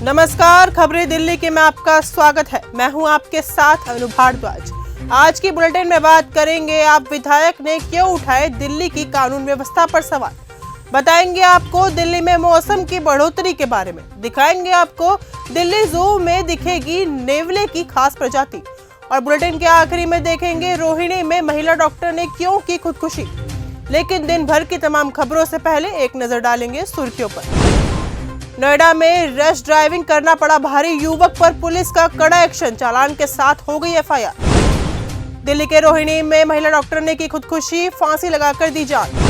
नमस्कार, खबरें दिल्ली के में आपका स्वागत है। मैं हूं आपके साथ अनु भारद्वाज। आज की बुलेटिन में बात करेंगे आप विधायक ने क्यों उठाए दिल्ली की कानून व्यवस्था पर सवाल। बताएंगे आपको दिल्ली में मौसम की बढ़ोतरी के बारे में। दिखाएंगे आपको दिल्ली जू में दिखेगी नेवले की खास प्रजाति। और बुलेटिन के आखिरी में देखेंगे रोहिणी में महिला डॉक्टर ने क्यों की खुदकुशी। लेकिन दिन भर की तमाम खबरों से पहले एक नजर डालेंगे सुर्खियों पर। नोएडा में रश ड्राइविंग करना पड़ा भारी, युवक पर पुलिस का कड़ा एक्शन, चालान के साथ हो गई एफआईआर। दिल्ली के रोहिणी में महिला डॉक्टर ने की खुदकुशी, फांसी लगाकर दी जान।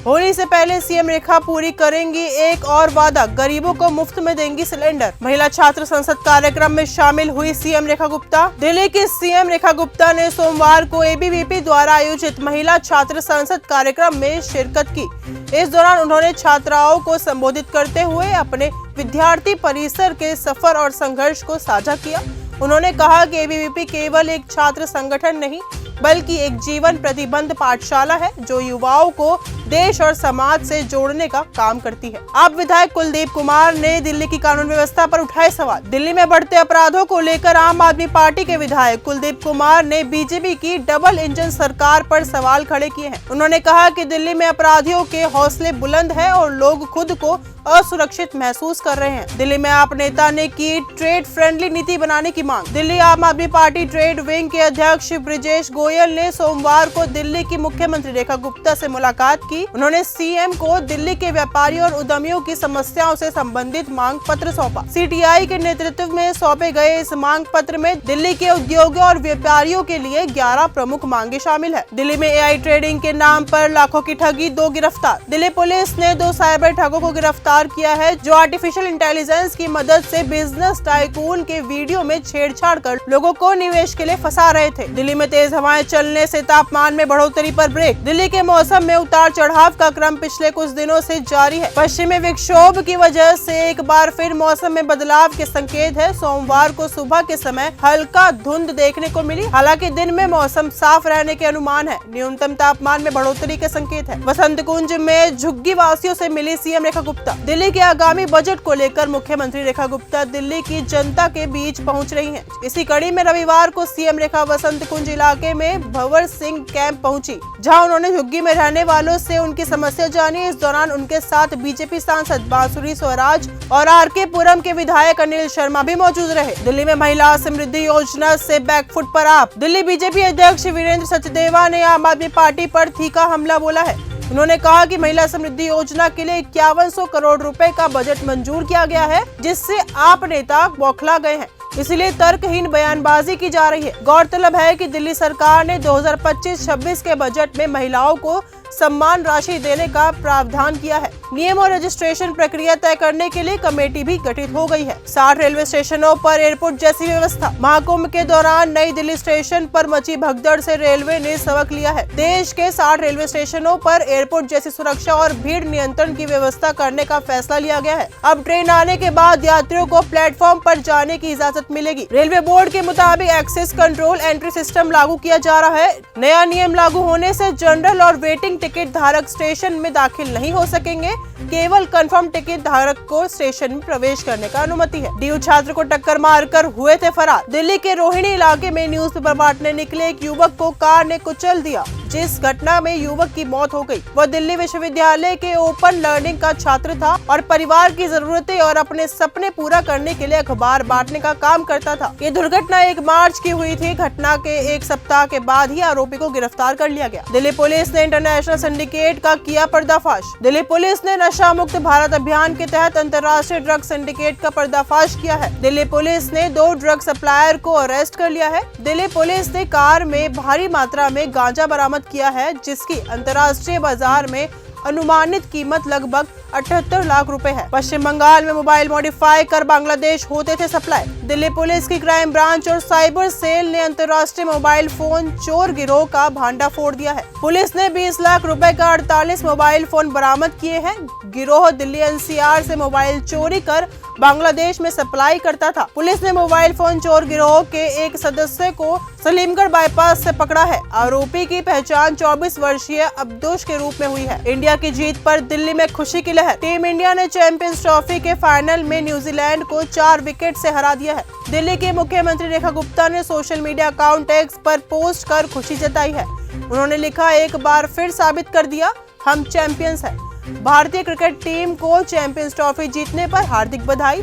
होली से पहले सीएम रेखा पूरी करेंगी एक और वादा, गरीबों को मुफ्त में देंगी सिलेंडर। महिला छात्र संसद कार्यक्रम में शामिल हुई सीएम रेखा गुप्ता। दिल्ली की सीएम रेखा गुप्ता ने सोमवार को एबीवीपी द्वारा आयोजित महिला छात्र संसद कार्यक्रम में शिरकत की। इस दौरान उन्होंने छात्राओं को संबोधित करते हुए अपने विद्यार्थी परिसर के सफर और संघर्ष को साझा किया। उन्होंने कहा कि एबीवीपी केवल एक छात्र संगठन नहीं बल्कि एक जीवन प्रतिबंध पाठशाला है जो युवाओं को देश और समाज से जोड़ने का काम करती है। अब विधायक कुलदीप कुमार ने दिल्ली की कानून व्यवस्था पर उठाए सवाल। दिल्ली में बढ़ते अपराधों को लेकर आम आदमी पार्टी के विधायक कुलदीप कुमार ने बीजेपी की डबल इंजन सरकार पर सवाल खड़े किए हैं। उन्होंने कहा कि दिल्ली में अपराधियों के हौसले बुलंद है और लोग खुद को असुरक्षित महसूस कर रहे हैं। दिल्ली में आप नेता ने की ट्रेड फ्रेंडली नीति बनाने की मांग। दिल्ली आम आदमी पार्टी ट्रेड विंग के अध्यक्ष ब्रिजेश गोयल ने सोमवार को दिल्ली की मुख्यमंत्री रेखा गुप्ता से मुलाकात की। उन्होंने सीएम को दिल्ली के व्यापारियों और उद्यमियों की समस्याओं से संबंधित मांग पत्र सौंपा। सीटीआई के नेतृत्व में सौंपे गए इस मांग पत्र में दिल्ली के उद्योगों और व्यापारियों के लिए 11 प्रमुख मांगे शामिल है। दिल्ली में एआई ट्रेडिंग के नाम पर लाखों की ठगी, 2 गिरफ्तार। दिल्ली पुलिस ने 2 साइबर ठगों को गिरफ्तार किया है जो आर्टिफिशियल इंटेलिजेंस की मदद से बिजनेस टाइकून के वीडियो में छेड़छाड़ कर लोगों को निवेश के लिए फंसा रहे थे। दिल्ली में तेज हवाएं चलने से तापमान में बढ़ोतरी पर ब्रेक। दिल्ली के मौसम में उतार चढ़ाव का क्रम पिछले कुछ दिनों से जारी है। पश्चिमी विक्षोभ की वजह से एक बार फिर मौसम में बदलाव के संकेत है। सोमवार को सुबह के समय हल्का धुंध देखने को मिली, हालांकि दिन में मौसम साफ रहने के अनुमान है। न्यूनतम तापमान में बढ़ोतरी के संकेत है। वसंत कुंज में झुग्गी वासियों से मिली सीएम रेखा गुप्ता। दिल्ली के आगामी बजट को लेकर मुख्यमंत्री रेखा गुप्ता दिल्ली की जनता के बीच पहुंच रही हैं। इसी कड़ी में रविवार को सीएम रेखा वसंत कुंज इलाके में भंवर सिंह कैंप पहुंची, जहां उन्होंने झुग्गी में रहने वालों से उनकी समस्या जानी। इस दौरान उनके साथ बीजेपी सांसद बांसुरी स्वराज और आरके पुरम के विधायक अनिल शर्मा भी मौजूद रहे। दिल्ली में महिला समृद्धि योजना से बैकफुट पर आप। दिल्ली बीजेपी अध्यक्ष वीरेंद्र सचदेवा ने आम आदमी पार्टी पर तीखा हमला बोला है। उन्होंने कहा कि महिला समृद्धि योजना के लिए 5100 करोड़ रुपए का बजट मंजूर किया गया है, जिससे आप नेता बौखला गए हैं, इसलिए तर्कहीन बयानबाजी की जा रही है। गौरतलब है कि दिल्ली सरकार ने 2025-26 के बजट में महिलाओं को सम्मान राशि देने का प्रावधान किया है। नियम और रजिस्ट्रेशन प्रक्रिया तय करने के लिए कमेटी भी गठित हो गई है। 60 रेलवे स्टेशनों पर एयरपोर्ट जैसी व्यवस्था। महाकुंभ के दौरान नई दिल्ली स्टेशन पर मची भगदड़ से रेलवे ने सबक लिया है। देश के 60 रेलवे स्टेशनों पर एयरपोर्ट जैसी सुरक्षा और भीड़ नियंत्रण की व्यवस्था करने का फैसला लिया गया है। अब ट्रेन आने के बाद यात्रियों को प्लेटफॉर्म पर जाने की इजाजत मिलेगी। रेलवे बोर्ड के मुताबिक एक्सेस कंट्रोल एंट्री सिस्टम लागू किया जा रहा है। नया नियम लागू होने से जनरल और वेटिंग टिकट धारक स्टेशन में दाखिल नहीं हो सकेंगे। केवल कंफर्म टिकट धारक को स्टेशन में प्रवेश करने का अनुमति है। डीयू छात्र को टक्कर मारकर हुए थे फरार। दिल्ली के रोहिणी इलाके में न्यूज़पेपर बांटने निकले एक युवक को कार ने कुचल दिया, जिस घटना में युवक की मौत हो गई। वह दिल्ली विश्वविद्यालय के ओपन लर्निंग का छात्र था और परिवार की जरूरतें और अपने सपने पूरा करने के लिए अखबार बांटने का काम करता था। ये दुर्घटना 1 मार्च की हुई थी। घटना के 1 सप्ताह के बाद ही आरोपी को गिरफ्तार कर लिया गया। दिल्ली पुलिस ने इंटरनेशनल सिंडिकेट का किया पर्दाफाश। दिल्ली पुलिस ने नशा मुक्त भारत अभियान के तहत अंतर्राष्ट्रीय ड्रग सिंडिकेट का पर्दाफाश किया है। दिल्ली पुलिस ने 2 ड्रग सप्लायर को अरेस्ट कर लिया है। दिल्ली पुलिस ने कार में भारी मात्रा में गांजा बरामद किया है, जिसकी अंतर्राष्ट्रीय बाजार में अनुमानित कीमत लगभग 78 लाख रुपए है। पश्चिम बंगाल में मोबाइल मॉडिफाई कर बांग्लादेश होते थे सप्लाई। दिल्ली पुलिस की क्राइम ब्रांच और साइबर सेल ने अंतर्राष्ट्रीय मोबाइल फोन चोर गिरोह का भांडा फोड़ दिया है। पुलिस ने 20 लाख रुपए का 48 मोबाइल फोन बरामद किए हैं। गिरोह दिल्ली एनसीआर से मोबाइल चोरी कर बांग्लादेश में सप्लाई करता था। पुलिस ने मोबाइल फोन चोर गिरोह के एक सदस्य को सलीमगढ़ बाईपास से पकड़ा है। आरोपी की पहचान 24 वर्षीय अब्दुश के रूप में हुई है। इंडिया की जीत पर दिल्ली में खुशी की लहर। टीम इंडिया ने चैंपियंस ट्रॉफी के फाइनल में न्यूजीलैंड को 4 विकेट से हरा दिया है। दिल्ली के मुख्यमंत्री रेखा गुप्ता ने सोशल मीडिया अकाउंट एक्स पर पोस्ट कर खुशी जताई है। उन्होंने लिखा, एक बार फिर साबित कर दिया हम चैंपियंस हैं। भारतीय क्रिकेट टीम को चैंपियंस ट्रॉफी जीतने पर हार्दिक बधाई।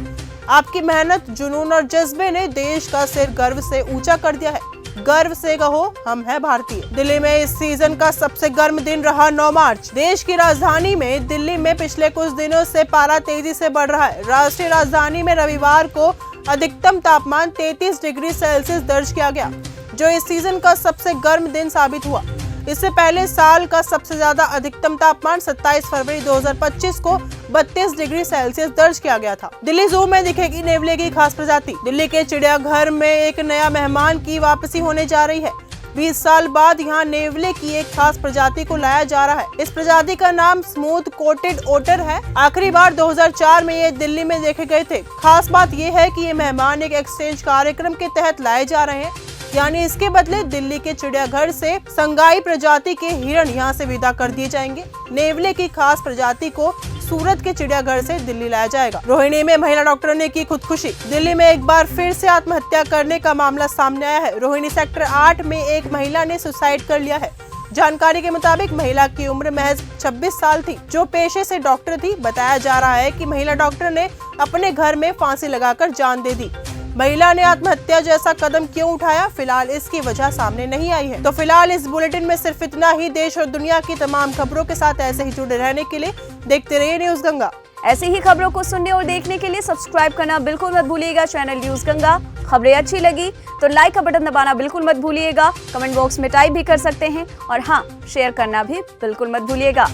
आपकी मेहनत, जुनून और जज्बे ने देश का सिर गर्व से ऊंचा कर दिया है। गर्व से कहो, हम हैं भारतीय। दिल्ली में इस सीजन का सबसे गर्म दिन रहा 9 मार्च। देश की राजधानी में दिल्ली में पिछले कुछ दिनों से पारा तेजी से बढ़ रहा है। राष्ट्रीय राजधानी में रविवार को अधिकतम तापमान 33 डिग्री सेल्सियस दर्ज किया गया, जो इस सीजन का सबसे गर्म दिन साबित हुआ। इससे पहले साल का सबसे ज्यादा अधिकतम तापमान 27 फरवरी 2025 को 32 डिग्री सेल्सियस दर्ज किया गया था। दिल्ली ज़ू में दिखेगी नेवले की खास प्रजाति। दिल्ली के चिड़ियाघर में एक नया मेहमान की वापसी होने जा रही है। 20 साल बाद यहाँ नेवले की एक खास प्रजाति को लाया जा रहा है। इस प्रजाति का नाम स्मूथ कोटेड ओटर है। आखिरी बार 2004 में ये दिल्ली में देखे गए थे। खास बात ये है कि ये मेहमान एक एक्सचेंज कार्यक्रम के तहत लाए जा रहे हैं, यानी इसके बदले दिल्ली के चिड़ियाघर से संगाई प्रजाति के हिरण यहाँ से विदा कर दिए जाएंगे। नेवले की खास प्रजाति को सूरत के चिड़ियाघर से दिल्ली लाया जाएगा। रोहिणी में महिला डॉक्टर ने की खुदकुशी। दिल्ली में एक बार फिर से आत्महत्या करने का मामला सामने आया है। रोहिणी सेक्टर 8 में एक महिला ने सुसाइड कर लिया है। जानकारी के मुताबिक महिला की उम्र महज 26 साल थी, जो पेशे से डॉक्टर थी। बताया जा रहा है कि महिला डॉक्टर ने अपने घर में फांसी लगाकर जान दे दी। महिला ने आत्महत्या जैसा कदम क्यों उठाया, फिलहाल इसकी वजह सामने नहीं आई है। तो फिलहाल इस बुलेटिन में सिर्फ इतना ही। देश और दुनिया की तमाम खबरों के साथ ऐसे ही जुड़े रहने के लिए देखते रहिए न्यूज़ गंगा। ऐसी ही खबरों को सुनने और देखने के लिए सब्सक्राइब करना बिल्कुल मत भूलिएगा चैनल न्यूज़ गंगा। खबरें अच्छी लगी तो लाइक का बटन दबाना बिल्कुल मत भूलिएगा। कमेंट बॉक्स में टाइप भी कर सकते हैं और हाँ, शेयर करना भी बिल्कुल मत भूलिएगा।